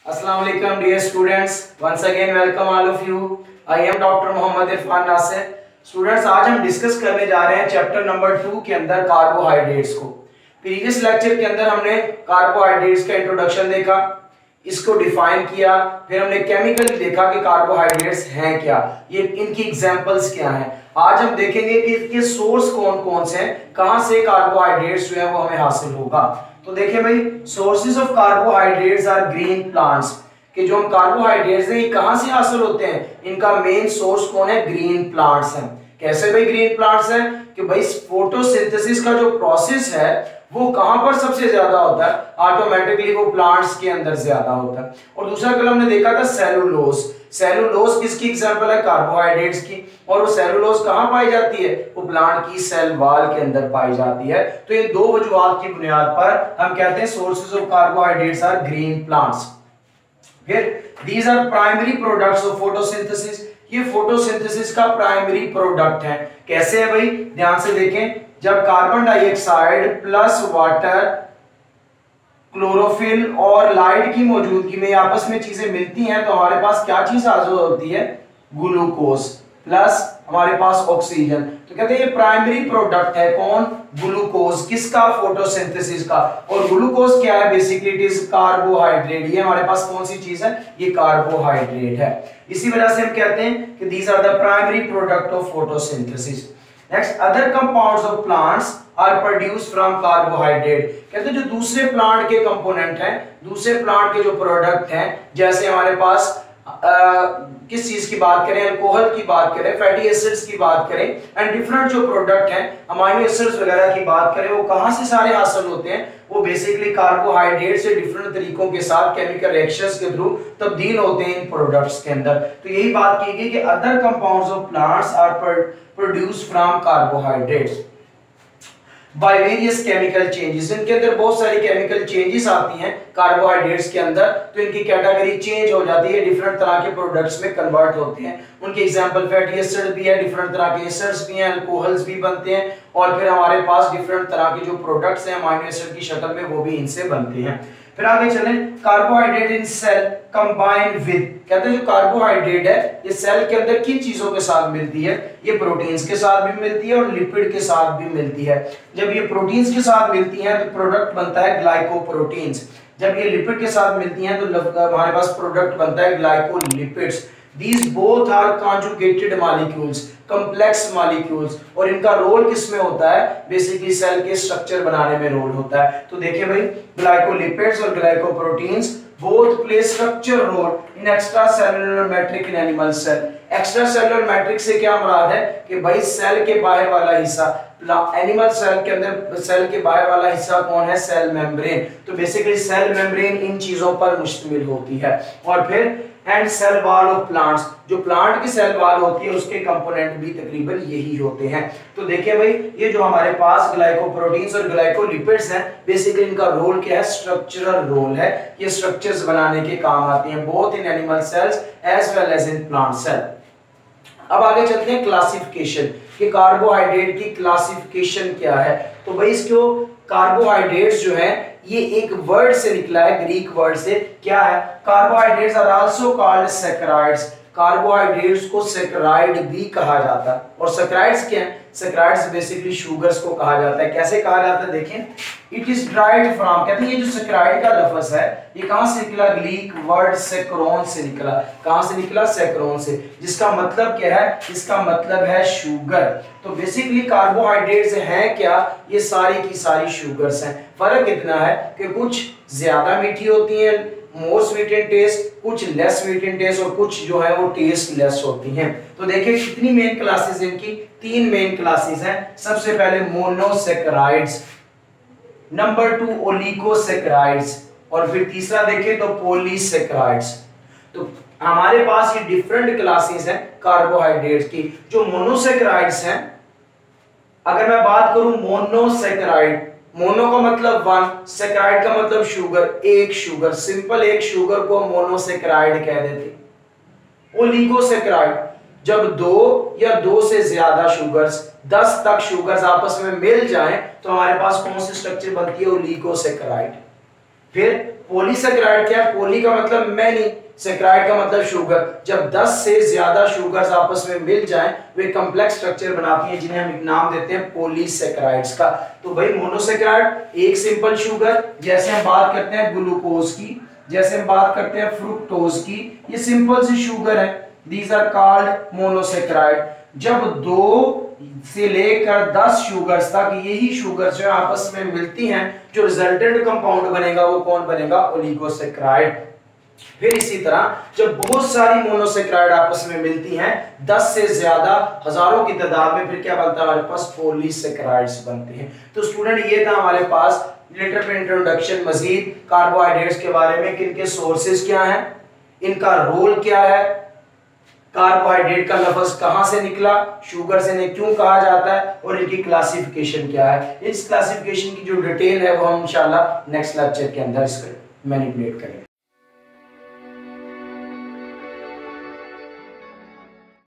Assalamu alaikum dear students. Once again welcome all of you. I am Dr. Mohammad Irfan Nasir. Students आज हम discuss करने जा रहे हैं चैप्टर नंबर 2 के अंदर कार्बोहाइड्रेट्स को. प्रीवियस लेक्चर के अंदर हमने कार्बोहाइड्रेट्स का इंट्रोडक्शन देखा, इसको डिफाइन किया, फिर हमने केमिकली देखा कि कार्बोहाइड्रेट्स हैं क्या, ये इनकी एग्जांपल्स क्या हैं. आज हम देखेंगे कि इसके सोर्स कौन कौन से हैं, कहां से कार्बोहाइड्रेट्स जो है वो हमें हासिल होगा. तो देखिए भाई, sources of carbohydrates are green plants. कि जो हम कार्बोहाइड्रेट्स हैं ये कहां से हासिल होते हैं, इनका मेन सोर्स कौन है, ग्रीन प्लांट्स हैं. कैसे भाई ग्रीन प्लांट्स हैं कि भाई फोटोसिंथेसिस का जो प्रोसेस है वो कहां पर सबसे ज्यादा होता है, ऑटोमेटिकली वो प्लांट्स के अंदर ज्यादा होता है. और दूसरा कल हमने देखा था सेलुलोज. सेलुलोज किसकी एग्जांपल है, कार्बोहाइड्रेट्स की. और वो सेलुलोज कहां पाई जाती है, वो प्लांट की सेल वॉल के अंदर पाई जाती है. तो इन दो वजूहात की बुनियाद पर हम कहते हैं sources of carbohydrates are green plants. फिर these are primary products of photosynthesis. ये फोटोसिंथेसिस का प्राइमरी प्रोडक्ट है. कैसे है भाई, ध्यान से देखें. जब carbon dioxide plus water, chlorophyll और लाइट की मौजूदगी में आपस में चीजें मिलती हैं तो हमारे पास क्या चीज हासिल होती है, ग्लूकोज प्लस हमारे पास ऑक्सीजन. तो कहते हैं ये प्राइमरी प्रोडक्ट है कौन, ग्लूकोज. किसका, फोटोसिंथेसिस का. और ग्लूकोज क्या है, बेसिकली इट इज कार्बोहाइड्रेट. ये हमारे पास कौन सी चीज है, ये कार्बोहाइड्रेट है. इसी वजह से हम कहते हैं कि these are the primary product of photosynthesis. Next, other compounds of plants are produced from carbohydrate. कहते हैं जो दूसरे प्लांट के कंपोनेंट हैं, दूसरे प्लांट के जो प्रोडक्ट हैं, जैसे हमारे पास किस चीज की बात करें, अल्कोहल की बात करें, फैटी एसिड्स की बात करें, एंड डिफरेंट जो प्रोडक्ट हैं, अमाइनो एसिड्स वगैरह की बात करें, वो कहां से सारे हासिल होते हैं, वो बेसिकली कार्बोहाइड्रेट से डिफरेंट तरीकों के साथ केमिकल रिएक्शंस के थ्रू तब्दील होते हैं इन प्रोडक्ट्स के अंदर. तो यही बात की गई कि other compounds of plants are produced from carbohydrates by various chemical changes. इनके अंदर बहुत सारी केमिकल चेंजेस आती हैं कार्बोहाइड्रेट्स के अंदर, तो इनकी कैटेगरी चेंज हो जाती है, डिफरेंट तरह के प्रोडक्ट्स में कन्वर्ट होते हैं. उनके एग्जांपल फैटी एसिड भी है, डिफरेंट तरह के एसिड्स भी हैं, अल्कोहल्स भी बनते हैं, और फिर हमारे पास डिफरेंट तरह के जो प्रोडक्ट्स हैं अमाइनो एसिड की शक्ल में वो भी इनसे बनते हैं. फिर आगे चलें, carbohydrate in cell combine with. कहते हैं जो कार्बोहाइड्रेट है ये सेल के अंदर किन चीजों के साथ मिलती है, ये प्रोटीन्स के साथ भी मिलती है और लिपिड के साथ भी मिलती है. जब ये प्रोटीन्स के साथ मिलती हैं तो प्रोडक्ट बनता है ग्लाइकोप्रोटीन्स. जब ये लिपिड के साथ मिलती हैं तो हमारे पास प्रोडक्ट बनता है glycolipids. These both are conjugated molecules, complex molecules. और इनका रोल किसमें होता है, बेसिकली सेल के स्ट्रक्चर बनाने में रोल होता है. तो देखिए भाई, ग्लाइकोलिपिड्स और glycoproteins both play structural role in extracellular matrix in animal cell. Extracellular matrix से क्या मुराद है कि भाई सेल के बाहर वाला हिस्सा, एनिमल सेल के अंदर सेल के बाहर वाला हिस्सा कौन है, सेल मेम्ब्रेन. तो बेसिकली सेल मेम्ब्रेन इन चीजों पर मुश्तमिल होती है. और फिर and cell wall of plants, जो प्लांट की सेल वॉल होती है उसके कंपोनेंट भी तकरीबन यही होते हैं. तो देखिए भाई, ये जो हमारे पास ग्लाइकोप्रोटीन्स और ग्लाइकोलिपिड्स हैं, बेसिकली इनका रोल क्या है, स्ट्रक्चरल रोल है. ये स्ट्रक्चर्स बनाने के काम आते हैं both in animal cells as well as in plant cell. अब आगे चलते हैं क्लासिफिकेशन, कि कार्बोहाइड्रेट की क्लासिफिकेशन क्या है. तो भाई इसको कार्बोहाइड्रेट्स जो है ये एक वर्ड से निकला है, ग्रीक वर्ड से. क्या है, carbohydrates are also called saccharides. Carbohydrates को सैकराइड भी कहा जाता है. और सैकराइड्स क्या है, सैकराइड्स बेसिकली शुगर्स को कहा जाता है. कैसे कहा जाता है, देखें, इट इज ड्राइव्ड फ्रॉम. कहते हैं ये जो सैकराइड का लफ्ज है ये कहां से निकला, ग्रीक वर्ड सैकरोन से निकला. कहां से निकला, सैकरोन से, जिसका मतलब क्या है, इसका मतलब है शुगर. तो बेसिकली कार्बोहाइड्रेट्स हैं क्या, ये सारी की सारी शुगर्स हैं. फर्क इतना है कि कुछ ज्यादा मीठी होती हैं, मोर स्वीट इन टेस्ट, कुछ लेस स्वीट इन टेस्ट, और कुछ जो है वो टेस्ट लेस होती हैं. तो देखिए कितनी मेन क्लासेस इनकी, 3 मेन क्लासेस हैं. सबसे पहले मोनोसैकराइड्स, नंबर 2 ओलिगोसैकराइड्स, और फिर तीसरा देखें तो पॉलीसैकराइड्स. तो हमारे पास ये डिफरेंट क्लासेस हैं कार्बोहाइड्रेट्स की. जो मोनोसैकराइड्स हैं, अगर मैं बात करूं मोनोसैकराइड, मोनो का मतलब वन, सैकराइड का मतलब शुगर, एक शुगर, सिंपल एक शुगर को मोनोसैकराइड कह देते. ओलिगोसैकराइड, जब 2 या 2 से ज्यादा शुगर्स, 10 तक शुगर्स आपस में मिल जाएं तो हमारे पास कौन सी स्ट्रक्चर बनती है, ओलिगोसैकराइड. फिर पॉलीसेकेराइड क्या है? पॉली का मतलब मैनी, सेकेराइड का मतलब शुगर। जब 10 से ज्यादा शुगर्स आपस में मिल जाएं वे कॉम्प्लेक्स स्ट्रक्चर बनाती हैं जिन्हें हम नाम देते हैं पॉलीसेकेराइड्स का। तो भाई मोनोसेकेराइड एक सिंपल शुगर, जैसे हम बात करते हैं ग्लूकोज की, जैसे हम बात करते हैं फ्रुक्टोज की, ये सिंपल सी शुगर है, दीज आर कॉल्ड मोनोसेकेराइड। जब 2 से लेकर 10 शुगर्स तक यही शुगर्स जो आपस में मिलती हैं, जो रिजल्टेंट कंपाउंड बनेगा वो कौन बनेगा? ओलिगोसेकेराइड। फिर इसी तरह जब बहुत सारी मोनोसेकेराइड आपस में मिलती हैं 10 से ज्यादा, हजारों की तादाद में, फिर क्या बनता है हमारे पास? पॉलीसेकेराइड्स बनते हैं। तो स्टूडेंट ये था हमारे पास लिटिल बिट इंट्रोडक्शन मजीद कार्बोहाइड्रेट्स के बारे में, किनके सोर्सेज क्या हैं, इनका रोल क्या है, कार्बोहाइड्रेट का लफ्ज कहां से निकला, शुगर से ने क्यों कहा जाता है, और इनकी क्लासिफिकेशन क्या है। इस क्लासिफिकेशन की जो डिटेल है वो हम इंशाल्लाह नेक्स्ट लेक्चर के अंदर इसको मैनिपुलेट करेंगे।